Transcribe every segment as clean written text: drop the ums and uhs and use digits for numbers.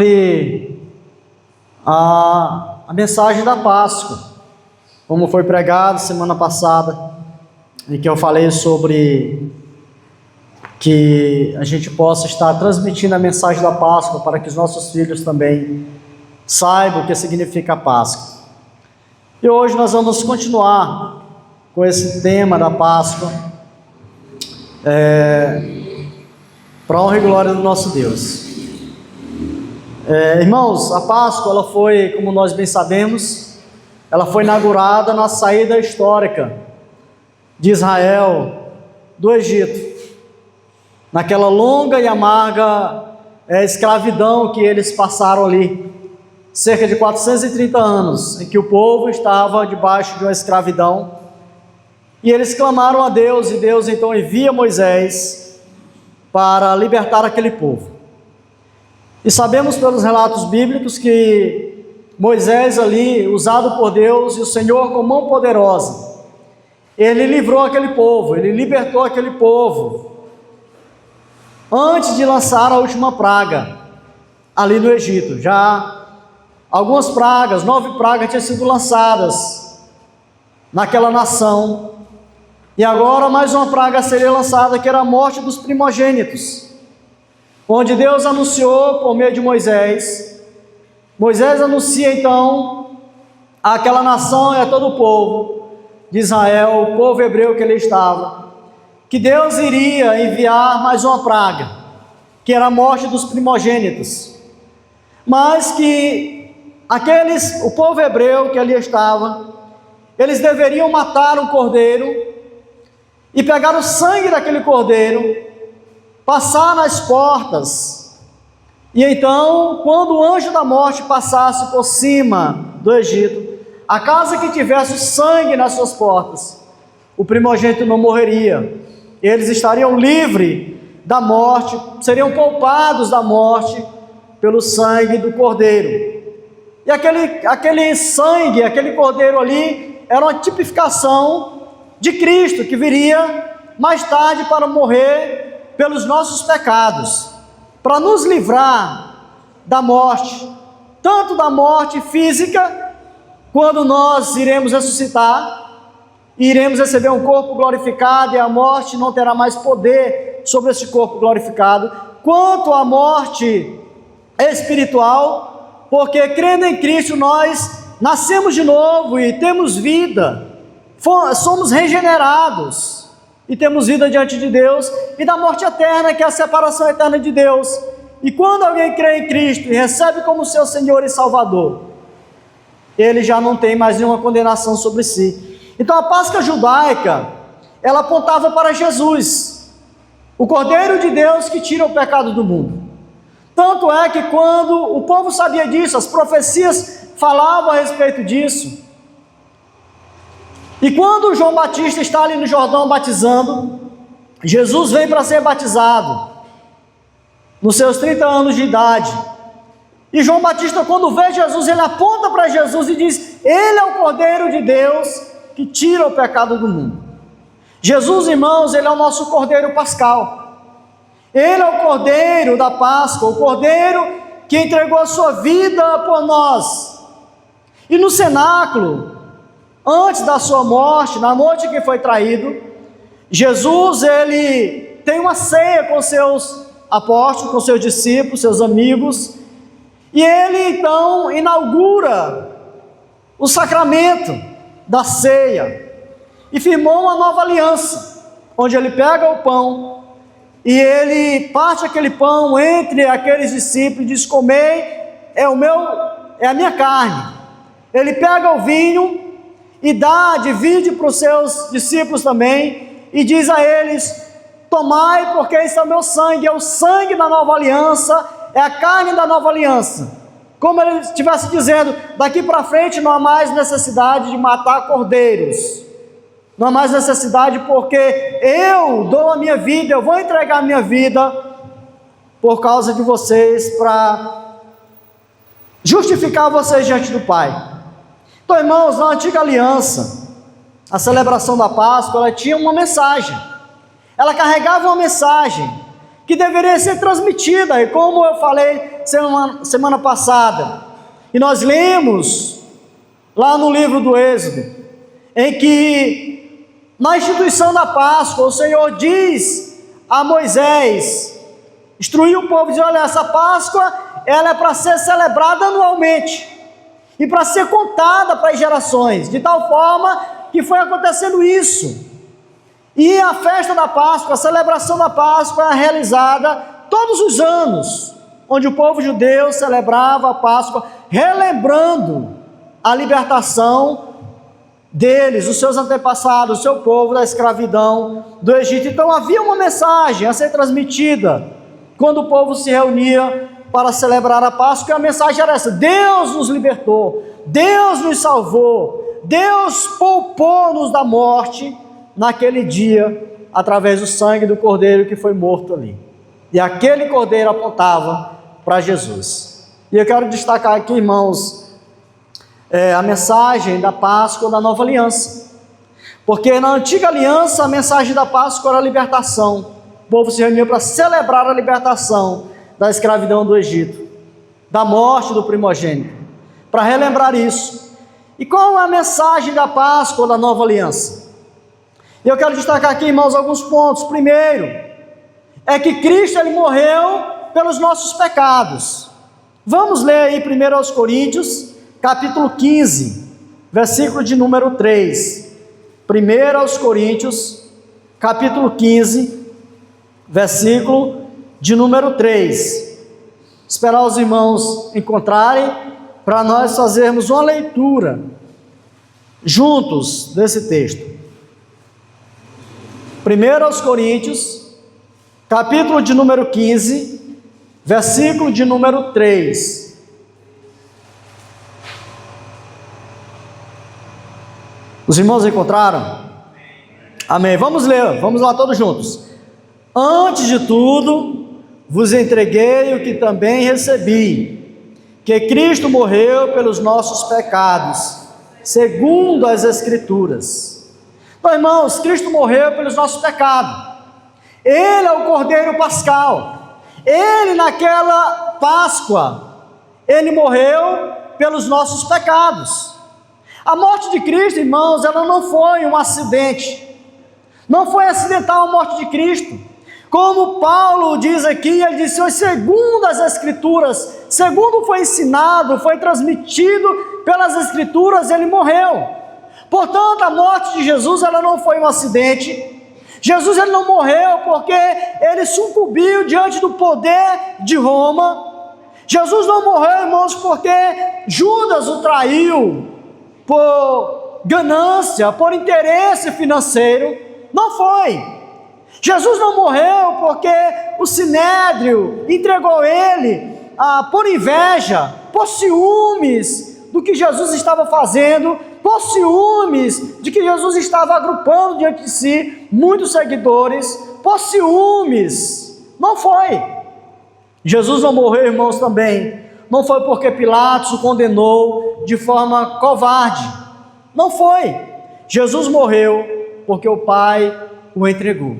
Sobre a mensagem da Páscoa, como foi pregado semana passada, em que eu falei sobre que a gente possa estar transmitindo a mensagem da Páscoa para que os nossos filhos também saibam o que significa a Páscoa. E hoje nós vamos continuar com esse tema da Páscoa, para a honra e glória do nosso Deus. Irmãos, a Páscoa, ela foi, como nós bem sabemos, ela foi inaugurada na saída histórica de Israel do Egito, naquela longa e amarga escravidão que eles passaram ali, cerca de 430 anos, em que o povo estava debaixo de uma escravidão, e eles clamaram a Deus, e Deus então envia Moisés para libertar aquele povo. E sabemos pelos relatos bíblicos que Moisés ali, usado por Deus e o Senhor com mão poderosa, ele livrou aquele povo, ele libertou aquele povo, antes de lançar a última praga ali no Egito. Já algumas pragas, 9 pragas tinham sido lançadas naquela nação, e agora mais uma praga seria lançada, que era a morte dos primogênitos, onde Deus anunciou por meio de Moisés. Moisés anuncia então àquela nação e a todo o povo de Israel, o povo hebreu que ele estava, que Deus iria enviar mais uma praga, que era a morte dos primogênitos, mas que o povo hebreu que ali estava, eles deveriam matar um cordeiro e pegar o sangue daquele cordeiro, passar nas portas, e então, quando o anjo da morte passasse por cima do Egito, a casa que tivesse o sangue nas suas portas, o primogênito não morreria, eles estariam livres da morte, seriam poupados da morte pelo sangue do cordeiro. E aquele sangue, aquele cordeiro ali, era uma tipificação de Cristo, que viria mais tarde para morrer pelos nossos pecados, para nos livrar da morte, tanto da morte física, quando nós iremos ressuscitar, iremos receber um corpo glorificado, e a morte não terá mais poder sobre esse corpo glorificado, quanto a morte espiritual, porque crendo em Cristo nós nascemos de novo e temos vida, somos regenerados, e temos vida diante de Deus, e da morte eterna, que é a separação eterna de Deus. E quando alguém crê em Cristo e recebe como seu Senhor e Salvador, ele já não tem mais nenhuma condenação sobre si. Então a Páscoa judaica, ela apontava para Jesus, o Cordeiro de Deus que tira o pecado do mundo. Tanto é que quando o povo sabia disso, as profecias falavam a respeito disso. E quando João Batista está ali no Jordão batizando, Jesus vem para ser batizado, nos seus 30 anos de idade. E João Batista, quando vê Jesus, ele aponta para Jesus e diz: ele é o Cordeiro de Deus que tira o pecado do mundo. Jesus, irmãos, ele é o nosso Cordeiro pascal. Ele é o Cordeiro da Páscoa, o Cordeiro que entregou a sua vida por nós. E no cenáculo, antes da sua morte, na noite que foi traído, Jesus, ele tem uma ceia com seus apóstolos, com seus discípulos, seus amigos, e ele então inaugura o sacramento da ceia, e firmou uma nova aliança, onde ele pega o pão, e ele parte aquele pão entre aqueles discípulos, e diz: comei, é a minha carne. Ele pega o vinho, e divide para os seus discípulos também, e diz a eles: tomai, porque isso é o meu sangue, é o sangue da nova aliança, é a carne da nova aliança. Como ele estivesse dizendo: daqui para frente não há mais necessidade de matar cordeiros, não há mais necessidade, porque eu dou a minha vida, eu vou entregar a minha vida por causa de vocês, para justificar vocês diante do Pai. Então, irmãos, na antiga aliança, a celebração da Páscoa, ela tinha uma mensagem, ela carregava uma mensagem, que deveria ser transmitida. E como eu falei semana passada, e nós lemos lá no livro do Êxodo, em que na instituição da Páscoa o Senhor diz a Moisés, instruiu o povo, diz: olha, essa Páscoa ela é para ser celebrada anualmente e para ser contada para as gerações, de tal forma que foi acontecendo isso. E a festa da Páscoa, a celebração da Páscoa é realizada todos os anos, onde o povo judeu celebrava a Páscoa, relembrando a libertação deles, os seus antepassados, o seu povo da escravidão do Egito. Então havia uma mensagem a ser transmitida quando o povo se reunia para celebrar a Páscoa, e a mensagem era essa: Deus nos libertou, Deus nos salvou, Deus poupou-nos da morte naquele dia, através do sangue do cordeiro que foi morto ali. E aquele cordeiro apontava para Jesus. E eu quero destacar aqui, irmãos, a mensagem da Páscoa da Nova Aliança, porque na Antiga Aliança a mensagem da Páscoa era a libertação. O povo se reunia para celebrar a libertação da escravidão do Egito, da morte do primogênito, para relembrar isso. E qual é a mensagem da Páscoa da Nova Aliança? Eu quero destacar aqui, irmãos, alguns pontos. Primeiro, é que Cristo ele morreu pelos nossos pecados. Vamos ler aí 1 Coríntios, capítulo 15, versículo de número 3. 1 Coríntios, capítulo 15, versículo de número 3. Esperar os irmãos encontrarem, para nós fazermos uma leitura juntos desse texto. 1 Coríntios, capítulo de número 15, versículo de número 3. Os irmãos encontraram? Amém. Vamos ler, vamos lá todos juntos. Antes de tudo, vos entreguei o que também recebi, que Cristo morreu pelos nossos pecados, segundo as Escrituras. Então, irmãos, Cristo morreu pelos nossos pecados. Ele é o Cordeiro Pascal. Ele, naquela Páscoa, ele morreu pelos nossos pecados. A morte de Cristo, irmãos, ela não foi um acidente. Não foi acidental a morte de Cristo. Como Paulo diz aqui, ele disse: segundo as Escrituras, segundo foi ensinado, foi transmitido pelas Escrituras, ele morreu. Portanto, a morte de Jesus, ela não foi um acidente. Jesus ele não morreu porque ele sucumbiu diante do poder de Roma. Jesus não morreu, irmãos, porque Judas o traiu por ganância, por interesse financeiro. Não foi. Jesus não morreu porque o Sinédrio entregou ele por inveja, por ciúmes do que Jesus estava fazendo, por ciúmes de que Jesus estava agrupando diante de si muitos seguidores, por ciúmes. Não foi. Jesus não morreu, irmãos, também. Não foi porque Pilatos o condenou de forma covarde. Não foi. Jesus morreu porque o Pai o entregou.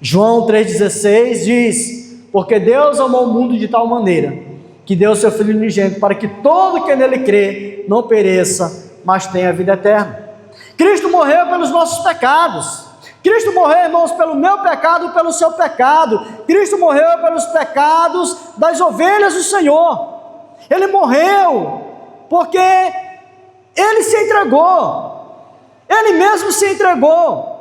João 3,16 diz: porque Deus amou o mundo de tal maneira que deu o seu Filho unigênito para que todo que nele crê não pereça, mas tenha vida eterna. Cristo morreu pelos nossos pecados. Cristo morreu, irmãos, pelo meu pecado e pelo seu pecado. Cristo morreu pelos pecados das ovelhas do Senhor. Ele morreu porque ele se entregou. Ele mesmo se entregou.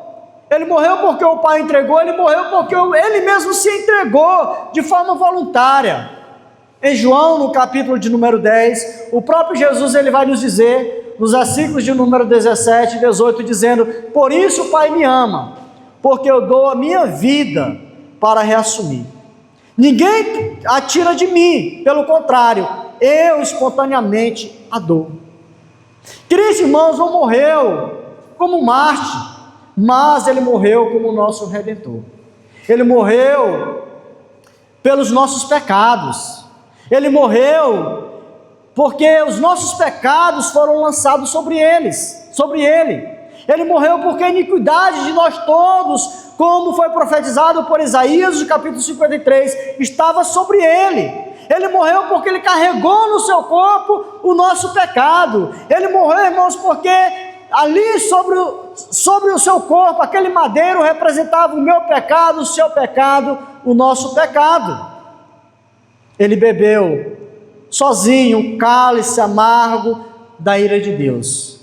Ele morreu porque o Pai entregou. Ele morreu porque ele mesmo se entregou de forma voluntária. Em João, no capítulo de número 10, o próprio Jesus ele vai nos dizer, nos versículos de número 17 e 18, dizendo: por isso o Pai me ama, porque eu dou a minha vida para reassumir. Ninguém a tira de mim, pelo contrário, eu espontaneamente a dou. Cristo, irmãos, não morreu como Marte, mas ele morreu como nosso Redentor. Ele morreu pelos nossos pecados. Ele morreu porque os nossos pecados foram lançados sobre ele. Ele morreu porque a iniquidade de nós todos como foi profetizado por Isaías, no capítulo 53, estava sobre ele. Ele morreu porque ele carregou no seu corpo o nosso pecado. Ele morreu, irmãos, porque ali sobre o seu corpo, aquele madeiro representava o meu pecado, o seu pecado, o nosso pecado. Ele bebeu sozinho o cálice amargo da ira de Deus.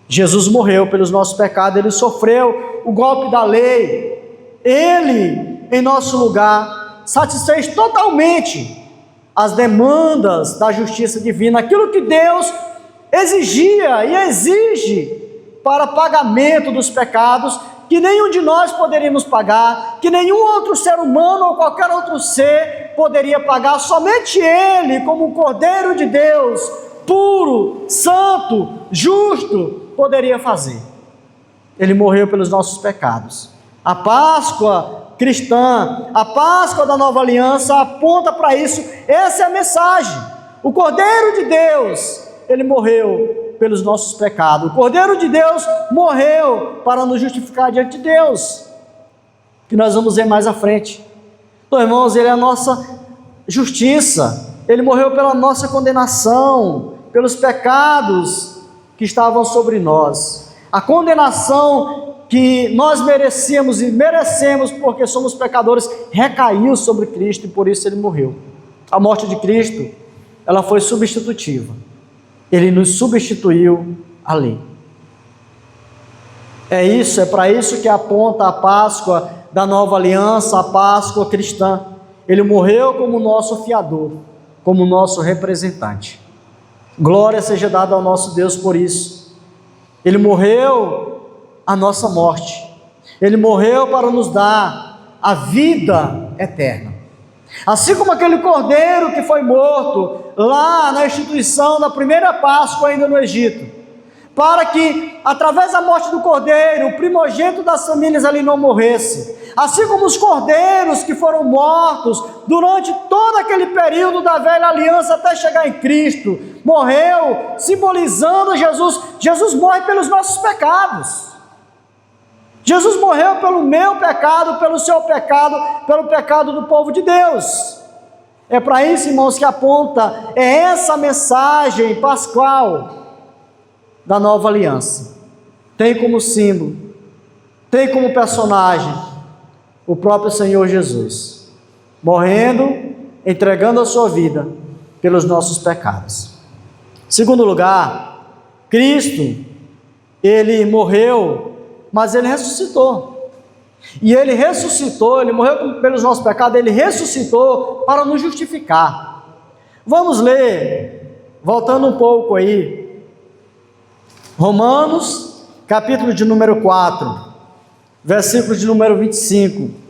Jesus morreu pelos nossos pecados, ele sofreu o golpe da lei. Ele, em nosso lugar, satisfez totalmente as demandas da justiça divina, aquilo que Deus exigia e exige para pagamento dos pecados, que nenhum de nós poderíamos pagar, que nenhum outro ser humano ou qualquer outro ser poderia pagar, somente Ele, como o Cordeiro de Deus, puro, santo, justo, poderia fazer. Ele morreu pelos nossos pecados. A Páscoa cristã, a Páscoa da Nova Aliança aponta para isso. Essa é a mensagem. O Cordeiro de Deus, ele morreu pelos nossos pecados. O Cordeiro de Deus morreu para nos justificar diante de Deus, que nós vamos ver mais à frente. Então, irmãos, ele é a nossa justiça. Ele morreu pela nossa condenação, pelos pecados que estavam sobre nós. A condenação que nós merecíamos e merecemos porque somos pecadores recaiu sobre Cristo e por isso ele morreu. A morte de Cristo, ela foi substitutiva. Ele nos substituiu a lei. É para isso que aponta a Páscoa da Nova Aliança, a Páscoa cristã. Ele morreu como nosso fiador, como nosso representante. Glória seja dada ao nosso Deus por isso. Ele morreu a nossa morte. Ele morreu para nos dar a vida eterna. Assim como aquele cordeiro que foi morto lá na instituição da primeira Páscoa ainda no Egito, para que através da morte do cordeiro, o primogênito das famílias ali não morresse. Assim como os cordeiros que foram mortos durante todo aquele período da velha aliança até chegar em Cristo, morreu simbolizando Jesus. Jesus morre pelos nossos pecados. Jesus morreu pelo meu pecado, pelo seu pecado, pelo pecado do povo de Deus. É para isso, irmãos, que aponta, é essa mensagem pascual da nova aliança. Tem como símbolo, tem como personagem o próprio Senhor Jesus, morrendo, entregando a sua vida pelos nossos pecados. Segundo lugar, Cristo, ele morreu, mas ele ressuscitou. E ele ressuscitou, ele morreu pelos nossos pecados, ele ressuscitou para nos justificar. Vamos ler, voltando um pouco aí, Romanos, capítulo de número 4, versículo de número 25.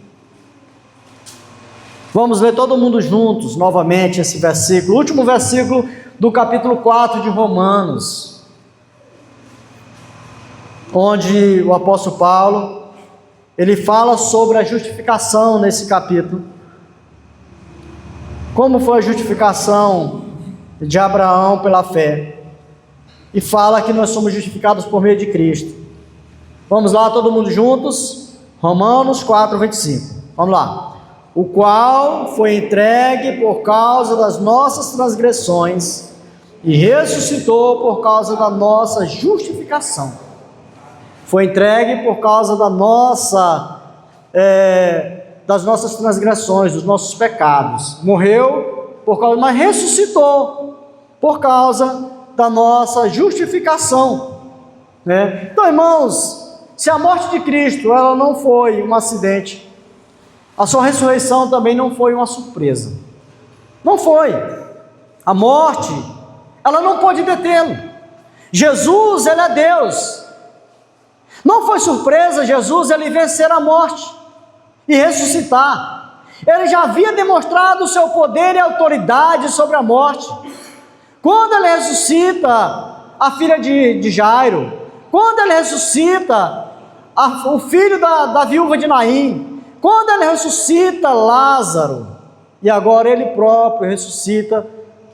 Vamos ler todo mundo juntos, novamente, esse versículo, último versículo do capítulo 4 de Romanos, onde o apóstolo Paulo, ele fala sobre a justificação nesse capítulo. Como foi a justificação de Abraão pela fé. E fala que nós somos justificados por meio de Cristo. Vamos lá, todo mundo juntos? Romanos 4, 25. Vamos lá. O qual foi entregue por causa das nossas transgressões e ressuscitou por causa da nossa justificação. Foi entregue por causa das nossas transgressões, dos nossos pecados. Morreu por causa, mas ressuscitou por causa da nossa justificação, né? Então, irmãos, se a morte de Cristo ela não foi um acidente, a sua ressurreição também não foi uma surpresa. Não foi. A morte, ela não pode detê-lo. Jesus, ele é Deus. Não foi surpresa Jesus ele vencer a morte e ressuscitar. Ele já havia demonstrado o seu poder e autoridade sobre a morte. Quando ele ressuscita a filha de Jairo, quando ele ressuscita o filho da viúva de Naim, quando ele ressuscita Lázaro, e agora ele próprio ressuscita,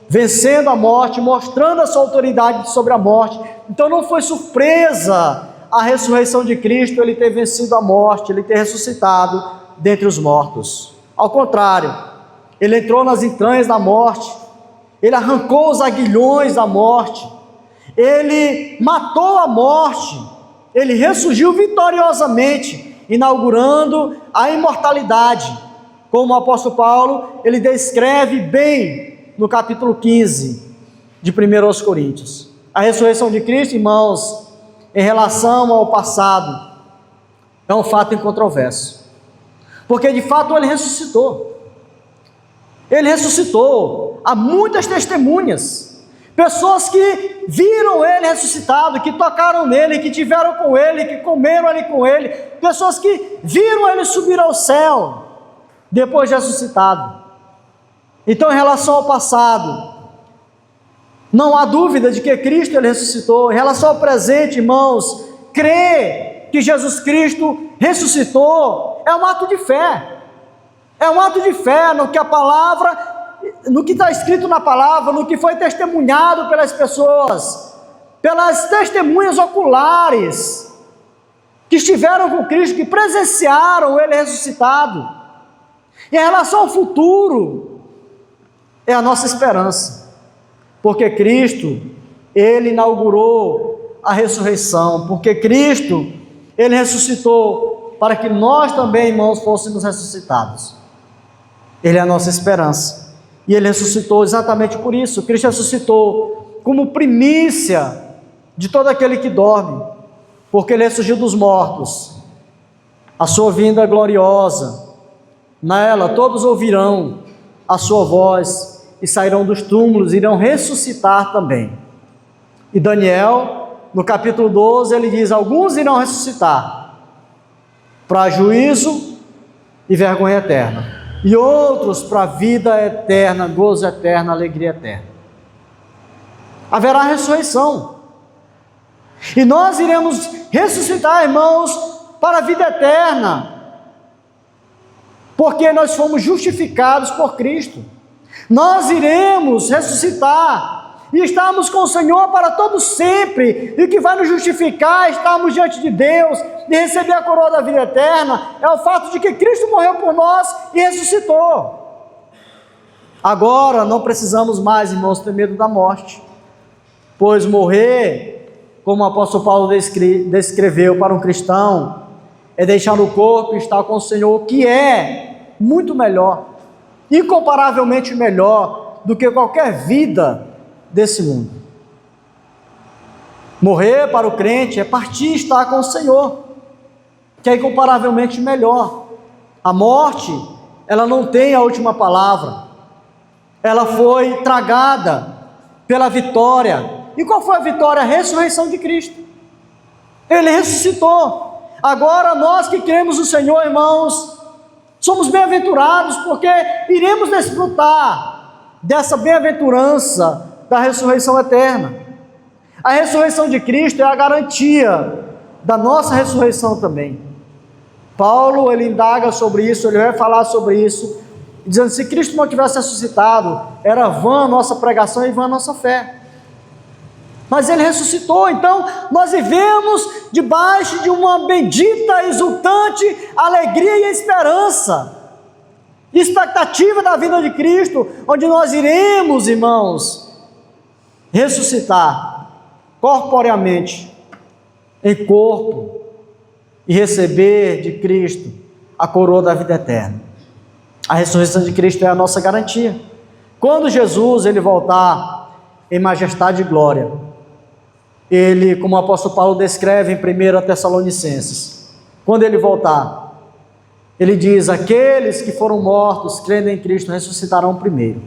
vencendo a morte, mostrando a sua autoridade sobre a morte. Então não foi surpresa a ressurreição de Cristo, ele ter vencido a morte, ele ter ressuscitado dentre os mortos. Ao contrário, ele entrou nas entranhas da morte, ele arrancou os aguilhões da morte, ele matou a morte, ele ressurgiu vitoriosamente, inaugurando a imortalidade, como o apóstolo Paulo, ele descreve bem no capítulo 15 de 1 Coríntios. A ressurreição de Cristo, irmãos, em relação ao passado, é um fato incontroverso, porque de fato ele ressuscitou. Ele ressuscitou. Há muitas testemunhas, pessoas que viram ele ressuscitado, que tocaram nele, que tiveram com ele, que comeram ali com ele, pessoas que viram ele subir ao céu depois de ressuscitado. Então, em relação ao passado, não há dúvida de que Cristo ele ressuscitou. Em relação ao presente, irmãos, crer que Jesus Cristo ressuscitou é um ato de fé. É um ato de fé no que a palavra, no que está escrito na palavra, no que foi testemunhado pelas pessoas, pelas testemunhas oculares que estiveram com Cristo, que presenciaram ele ressuscitado. E em relação ao futuro, é a nossa esperança, porque Cristo, ele inaugurou a ressurreição, porque Cristo, ele ressuscitou para que nós também, irmãos, fôssemos ressuscitados. Ele é a nossa esperança, e ele ressuscitou exatamente por isso. Cristo ressuscitou como primícia de todo aquele que dorme, porque ele ressurgiu dos mortos, a sua vinda gloriosa. Nela todos ouvirão a sua voz e sairão dos túmulos, irão ressuscitar também. E Daniel, no capítulo 12, ele diz: alguns irão ressuscitar para juízo e vergonha eterna, e outros para vida eterna, gozo eterno, alegria eterna. Haverá ressurreição, e nós iremos ressuscitar, irmãos, para a vida eterna, porque nós fomos justificados por Cristo. Nós iremos ressuscitar e estarmos com o Senhor para todo sempre, e o que vai nos justificar, estarmos diante de Deus e receber a coroa da vida eterna, é o fato de que Cristo morreu por nós e ressuscitou. Agora não precisamos mais, irmãos, ter medo da morte, pois morrer, como o apóstolo Paulo descreveu para um cristão, é deixar o corpo e estar com o Senhor, que é muito melhor, incomparavelmente melhor do que qualquer vida desse mundo. Morrer para o crente é partir e estar com o Senhor, que é incomparavelmente melhor. A morte, ela não tem a última palavra, ela foi tragada pela vitória. E qual foi a vitória? A ressurreição de Cristo. Ele ressuscitou. Agora nós que cremos no Senhor, irmãos, somos bem-aventurados, porque iremos desfrutar dessa bem-aventurança da ressurreição eterna. A ressurreição de Cristo é a garantia da nossa ressurreição também. Paulo, ele indaga sobre isso, ele vai falar sobre isso, dizendo: se Cristo não tivesse ressuscitado, era vã a nossa pregação e vã a nossa fé. Mas ele ressuscitou, então nós vivemos debaixo de uma bendita, exultante alegria e esperança, expectativa da vinda de Cristo, onde nós iremos, irmãos, ressuscitar corporeamente, em corpo, e receber de Cristo a coroa da vida eterna. A ressurreição de Cristo é a nossa garantia. Quando Jesus ele voltar em majestade e glória, ele, como o apóstolo Paulo descreve em 1 Tessalonicenses, quando ele voltar, ele diz: aqueles que foram mortos, crendo em Cristo, ressuscitarão primeiro,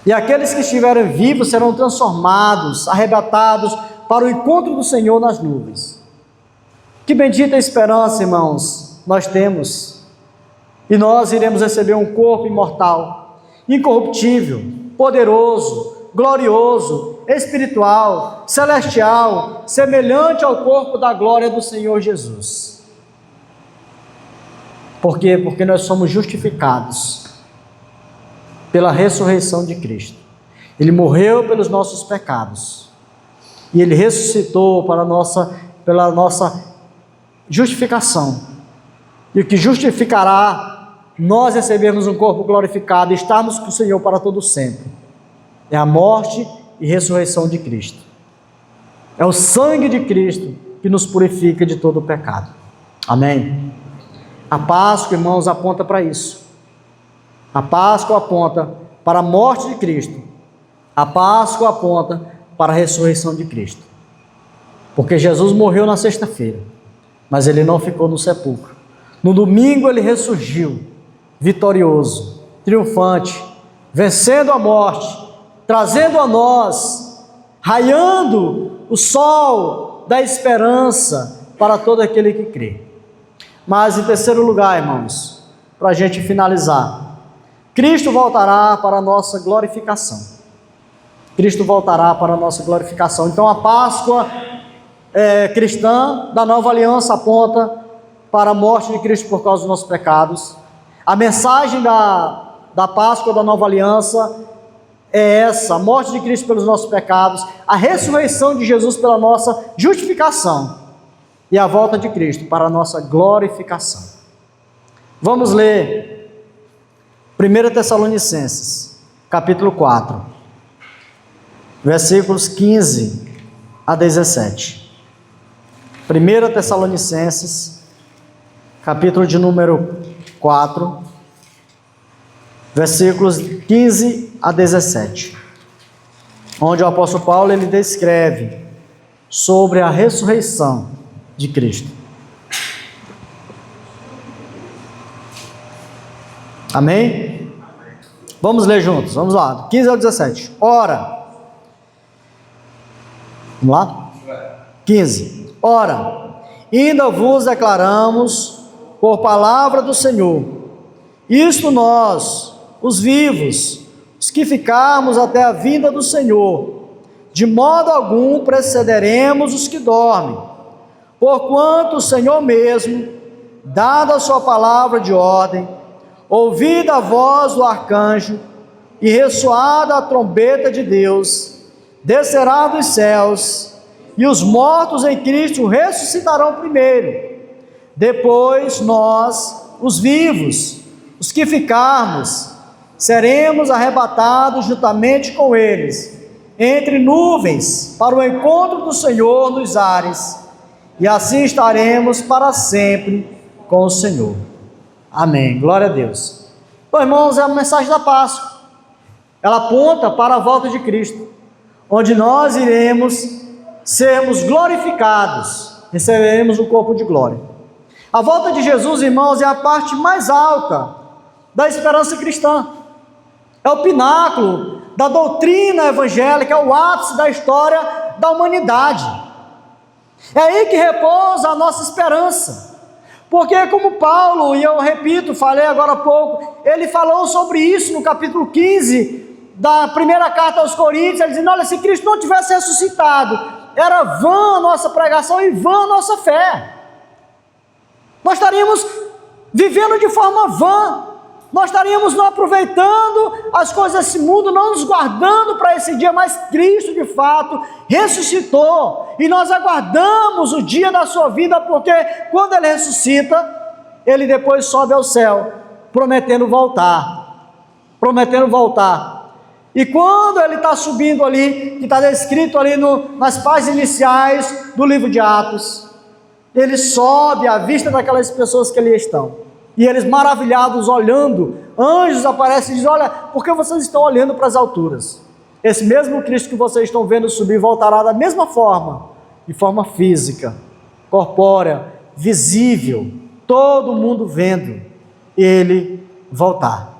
e aqueles que estiverem vivos serão transformados, arrebatados para o encontro do Senhor nas nuvens. Que bendita esperança, irmãos, nós temos, e nós iremos receber um corpo imortal, incorruptível, poderoso, glorioso, espiritual, celestial, semelhante ao corpo da glória do Senhor Jesus. Por quê? Porque nós somos justificados pela ressurreição de Cristo. Ele morreu pelos nossos pecados, e Ele ressuscitou para a nossa pela nossa justificação. E o que justificará nós recebermos um corpo glorificado e estarmos com o Senhor para todo sempre é a morte e ressurreição de Cristo. É o sangue de Cristo que nos purifica de todo o pecado. Amém? A Páscoa, irmãos, aponta para isso. A Páscoa aponta para a morte de Cristo. A Páscoa aponta para a ressurreição de Cristo. Porque Jesus morreu na sexta-feira, mas ele não ficou no sepulcro. No domingo ele ressurgiu, vitorioso, triunfante, vencendo a morte, trazendo a nós, raiando o sol da esperança para todo aquele que crê. Mas em terceiro lugar, irmãos, para a gente finalizar, Cristo voltará para a nossa glorificação. Cristo voltará para a nossa glorificação. Então a Páscoa cristã da nova aliança aponta para a morte de Cristo por causa dos nossos pecados. A mensagem da Páscoa da nova aliança é essa: a morte de Cristo pelos nossos pecados, a ressurreição de Jesus pela nossa justificação e a volta de Cristo para a nossa glorificação. Vamos ler 1 Tessalonicenses, capítulo 4, versículos 15 a 17. 1 Tessalonicenses, capítulo de número 4, versículos 15 a 17, onde o apóstolo Paulo ele descreve sobre a ressurreição de Cristo. Amém? Vamos ler juntos, vamos lá, 15 ao 17. Ora, vamos lá? 15. Ora, ainda vos declaramos por palavra do Senhor, isto nós, os vivos, os que ficarmos até a vinda do Senhor, de modo algum precederemos os que dormem, porquanto o Senhor mesmo, dada a sua palavra de ordem, ouvida a voz do arcanjo e ressoada a trombeta de Deus, descerá dos céus, e os mortos em Cristo ressuscitarão primeiro. Depois nós, os vivos, os que ficarmos, seremos arrebatados juntamente com eles, entre nuvens, para o encontro do Senhor nos ares, e assim estaremos para sempre com o Senhor. Amém. Glória a Deus. Bom, irmãos, é a mensagem da Páscoa. Ela aponta para a volta de Cristo, onde nós iremos sermos glorificados, receberemos um corpo de glória. A volta de Jesus, irmãos, é a parte mais alta da esperança cristã. É o pináculo da doutrina evangélica, é o ápice da história da humanidade. É aí que repousa a nossa esperança. Porque como Paulo, e eu repito, falei agora há pouco, ele falou sobre isso no capítulo 15 da primeira carta aos Coríntios, ele dizendo: olha, se Cristo não tivesse ressuscitado, era vã a nossa pregação e vã a nossa fé. Nós estaríamos vivendo de forma vã, nós estaríamos não aproveitando as coisas desse mundo, não nos guardando para esse dia, mas Cristo de fato ressuscitou, e nós aguardamos o dia da sua vida, porque quando Ele ressuscita, Ele depois sobe ao céu, prometendo voltar, e quando Ele está subindo ali, que está descrito ali nas páginas iniciais do livro de Atos, Ele sobe à vista daquelas pessoas que ali estão, e eles maravilhados olhando, anjos aparecem e dizem: olha, por que vocês estão olhando para as alturas? Esse mesmo Cristo que vocês estão vendo subir voltará da mesma forma, de forma física, corpórea, visível, todo mundo vendo Ele voltar.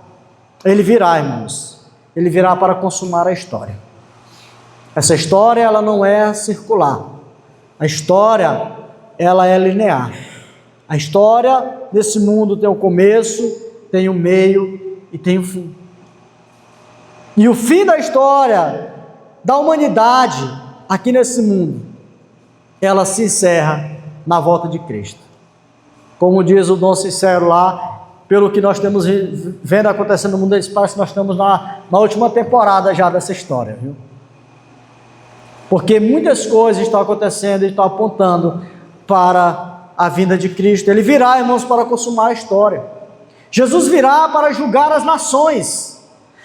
Ele virá, irmãos. Ele virá para consumar a história. Essa história, ela não é circular. A história, ela é linear. A história desse mundo tem um começo, tem um meio e tem um fim. E o fim da história da humanidade aqui nesse mundo, ela se encerra na volta de Cristo. Como diz o dom sincero lá, pelo que nós temos vendo acontecendo no mundo do espaço, nós estamos na última temporada já dessa história, viu? porque muitas coisas estão acontecendo e estão apontando para a vinda de Cristo. Ele virá, irmãos, para consumar a história. Jesus virá para julgar as nações.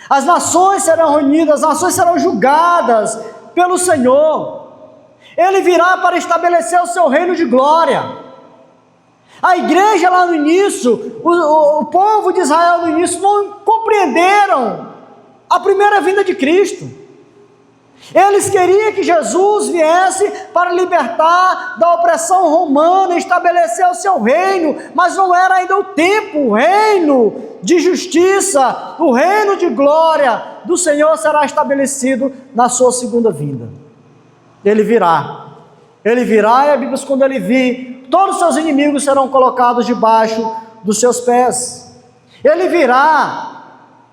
As nações serão reunidas, as nações serão julgadas pelo Senhor. Ele virá para estabelecer o seu reino de glória. A igreja lá no início, o povo de Israel no início não compreenderam a primeira vinda de Cristo. Eles queriam que Jesus viesse para libertar da opressão romana, estabelecer o seu reino, mas não era ainda o tempo. O reino de justiça, o reino de glória do Senhor será estabelecido na sua segunda vinda. Ele virá, e a Bíblia diz, quando ele vir, todos os seus inimigos serão colocados debaixo dos seus pés. Ele virá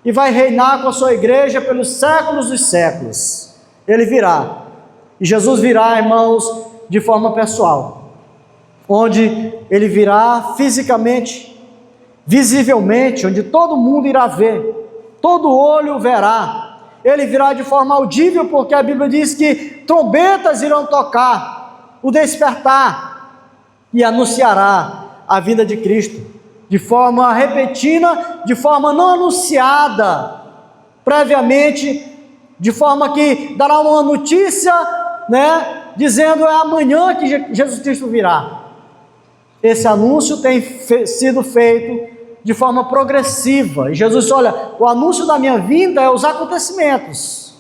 e vai reinar com a sua igreja pelos séculos dos séculos. Ele virá, e Jesus virá, irmãos, de forma pessoal, onde ele virá fisicamente, visivelmente, onde todo mundo irá ver, todo olho verá. Ele virá de forma audível, porque a Bíblia diz que trombetas irão tocar, o despertar, e anunciará a vinda de Cristo, de forma repentina, de forma não anunciada previamente, de forma que dará uma notícia, dizendo é amanhã que Jesus Cristo virá. Esse anúncio tem sido feito de forma progressiva, e Jesus disse, olha, o anúncio da minha vinda é os acontecimentos,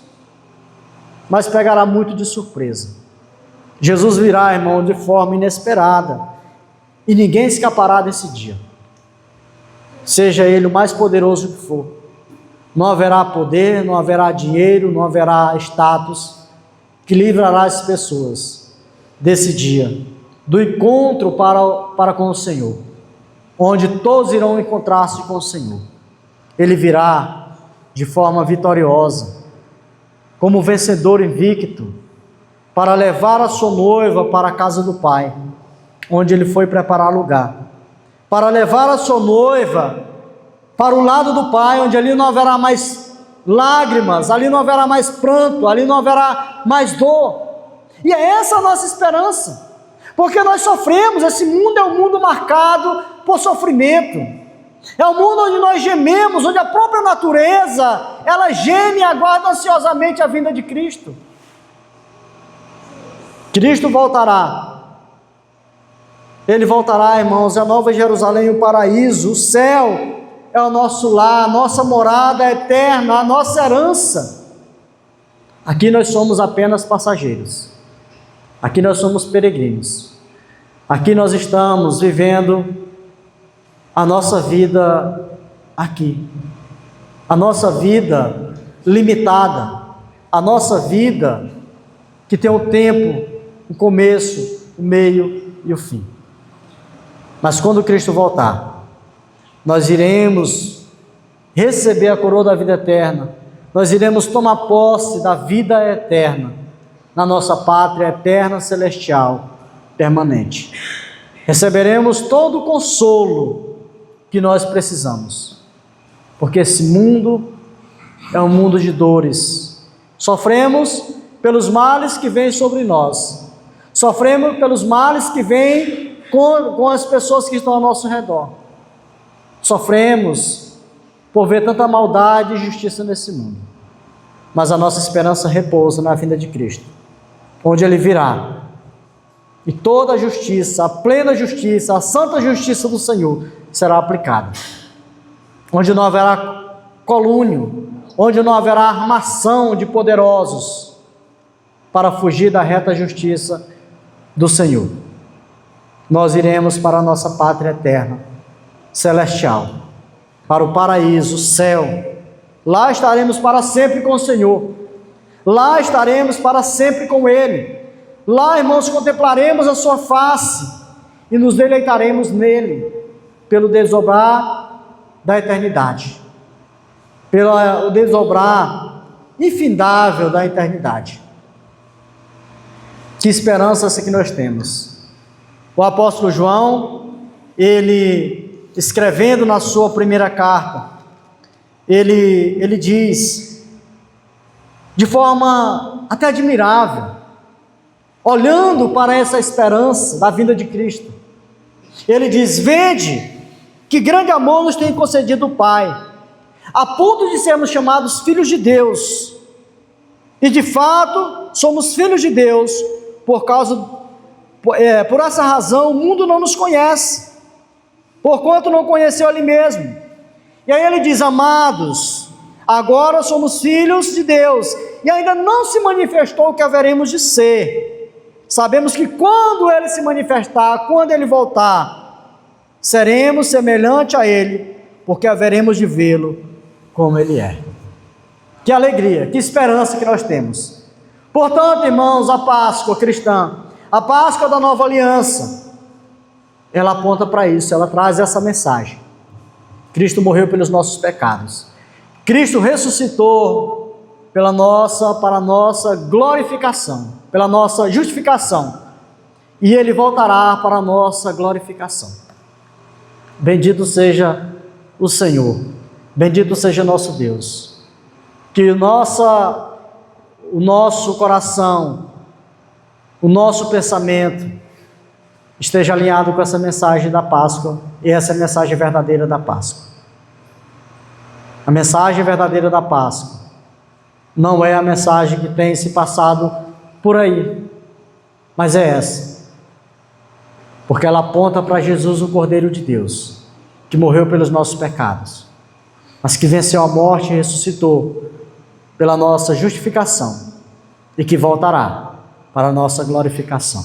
mas pegará muito de surpresa. Jesus virá, irmão, de forma inesperada, e ninguém escapará desse dia, seja ele o mais poderoso que for. Não haverá poder, não haverá dinheiro, não haverá status que livrará as pessoas desse dia, do encontro para com o Senhor, onde todos irão encontrar-se com o Senhor. Ele virá de forma vitoriosa, como vencedor invicto, para levar a sua noiva para a casa do Pai, onde ele foi preparar lugar, para levar a sua noiva para o lado do Pai, onde ali não haverá mais lágrimas, ali não haverá mais pranto, ali não haverá mais dor. E é essa a nossa esperança, porque nós sofremos. Esse mundo é um mundo marcado por sofrimento, é um mundo onde nós gememos, onde a própria natureza, ela geme e aguarda ansiosamente a vinda de Cristo. Cristo voltará, ele voltará, irmãos, é a Nova Jerusalém, o paraíso, o céu é o nosso lar, a nossa morada eterna, a nossa herança. Aqui nós somos apenas passageiros, aqui nós somos peregrinos, aqui nós estamos vivendo a nossa vida aqui, a nossa vida limitada, a nossa vida que tem um tempo, o começo, o meio e o fim. Mas quando Cristo voltar, nós iremos receber a coroa da vida eterna, nós iremos tomar posse da vida eterna, na nossa pátria eterna, celestial, permanente. Receberemos todo o consolo que nós precisamos, porque esse mundo é um mundo de dores. Sofremos pelos males que vêm sobre nós, sofremos pelos males que vêm com as pessoas que estão ao nosso redor. Sofremos por ver tanta maldade e injustiça nesse mundo, mas a nossa esperança repousa na vinda de Cristo, onde Ele virá, e toda a justiça, a plena justiça, a santa justiça do Senhor será aplicada, onde não haverá colúnio, onde não haverá armação de poderosos para fugir da reta justiça do Senhor. Nós iremos para a nossa pátria eterna, celestial, para o paraíso, o céu. Lá estaremos para sempre com o Senhor, lá estaremos para sempre com Ele. Lá, irmãos, contemplaremos a sua face e nos deleitaremos nele, pelo desdobrar da eternidade, pelo desdobrar infindável da eternidade. Que esperança essa que nós temos. O apóstolo João, ele escrevendo na sua primeira carta, ele diz, de forma até admirável, olhando para essa esperança da vinda de Cristo. Ele diz: vede que grande amor nos tem concedido o Pai, a ponto de sermos chamados filhos de Deus. E de fato somos filhos de Deus, por essa razão o mundo não nos conhece, porquanto não conheceu Ele mesmo. E aí ele diz: amados, agora somos filhos de Deus, e ainda não se manifestou o que haveremos de ser. Sabemos que quando Ele se manifestar, quando Ele voltar, seremos semelhante a Ele, porque haveremos de vê-lo como Ele é. Que alegria, que esperança que nós temos. Portanto, irmãos, a Páscoa cristã, a Páscoa da nova aliança, ela aponta para isso, ela traz essa mensagem. Cristo morreu pelos nossos pecados. Cristo ressuscitou para a nossa glorificação, pela nossa justificação. E Ele voltará para a nossa glorificação. Bendito seja o Senhor, bendito seja nosso Deus. Que o nosso coração, o nosso pensamento esteja alinhado com essa mensagem da Páscoa, e essa é a mensagem verdadeira da Páscoa. A mensagem verdadeira da Páscoa não é a mensagem que tem se passado por aí, mas é essa, porque ela aponta para Jesus, o Cordeiro de Deus, que morreu pelos nossos pecados, mas que venceu a morte e ressuscitou pela nossa justificação, e que voltará para a nossa glorificação.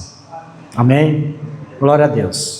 Amém? Glória a Deus.